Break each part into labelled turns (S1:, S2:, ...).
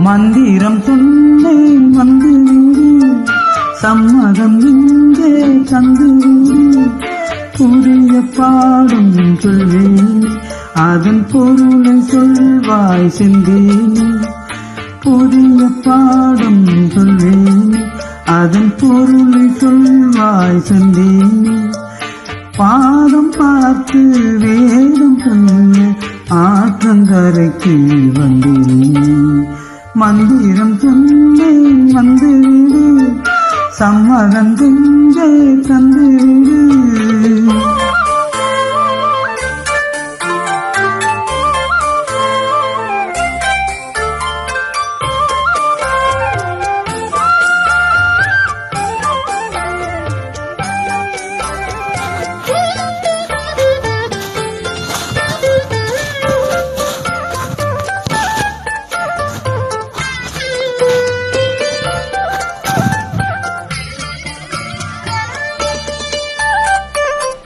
S1: மந்திரம் சொன்னேன் வந்து விடு, சம்மதம் இங்கே தந்து விடு. புதிய பாடும் சொல்வேன், அதன் பொருளை சொல்வாய் செந்தேனே. புதிய பாடும் சொல்வேன், அதன் பொருளை சொல்வாய் செந்தேனே. பாதம் பார்த்து வேதம் சொன்ன ஆற்றங்கரைக்கு வந்தேன். மந்திரம் சொன்னேன் வந்து விடு, சம்மதம் செஞ்சே தந்து விடு.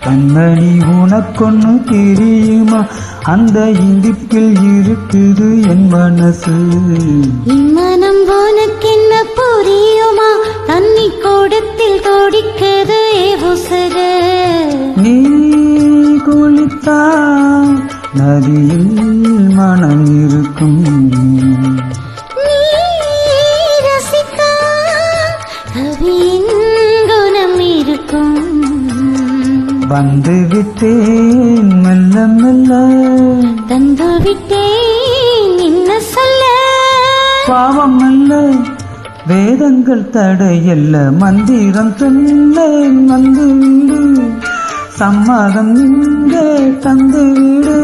S1: கண்ணனி உனக்கொன்னு தெரியுமா, அந்த இடுப்பில் இருக்குது என் மனசு.
S2: இம்மனம் உனக்கென்ன புரியுமா, தண்ணி கூடத்தில் தோடிக்குது உசுறு.
S1: நீ குளித்தா நதியில் மனம் இருக்கும்,
S2: நீ ரசித்தா கவியின் குணம் இருக்கும்.
S1: வந்து விட்டேன் மெல்ல மெல்ல,
S2: தந்து விட்டேன் என்ன சொல்ல.
S1: பாவம் அல்ல வேதங்கள் தடையல்ல, மந்திரம் சொன்னேன் வந்து விடு, சம்மதம் இங்கே தந்து விடு.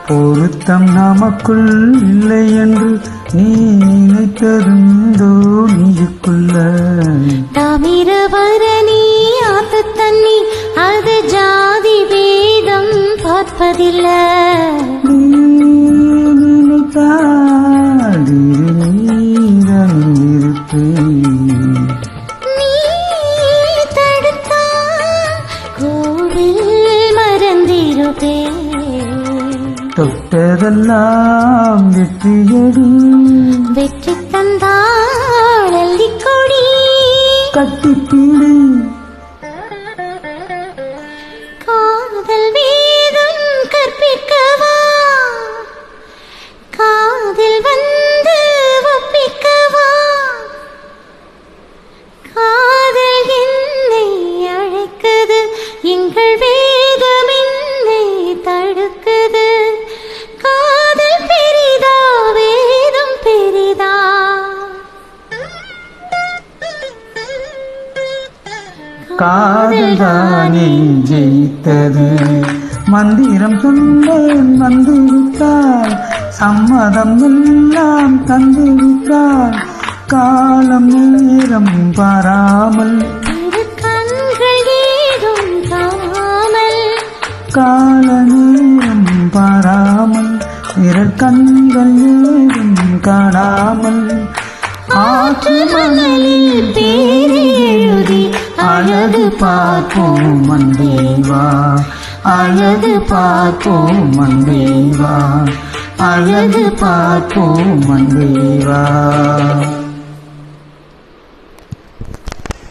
S1: பொருத்தம் நமக்குள் இல்லை என்று நீ நினைத்தருந்தோ நீக்குள்ள.
S2: தாமிரபரணி ஆத்து தண்ணி அது ஜாதி வேதம் பார்ப்பதில்லை. நீ தடுத்தா கோவில் மறந்திருப்பே.
S1: தொட்டதெல்லாம் வெற்றியடி,
S2: வெற்றி தந்தாள் அள்ளிக்கொடி.
S1: கட்டிப்பிடி
S2: காதல் வேதம் கற்பிக்கவா, காதில் வந்து ஒப்பிக்கவா. காதல் என்னை அழைக்குது, எங்கள் வேதம் என்னை தடுக்குது. காதல் பெரிதா வேதம் பெரிதா.
S1: காதல் தானே ஜெயித்தது, மந்திரம் சொன்னேன் வந்து விட்டாள், சம்மதம் எல்லாம் தந்து விட்டாள். காலம் நேரம் பாராமல்,
S2: கண்கள் ஏதும் காணாமல்.
S1: கால நேரம் பாராமல், விரல் கண்கள் ஏதும் காணாமல்.
S2: ஆற்று மணலில் பேரை எழுதி
S1: அழகு பார்ப்போம் மந்தேவா, அழகு பார்ப்போம் மந்தேவா, அழகு பார்ப்போம் மந்தேவா.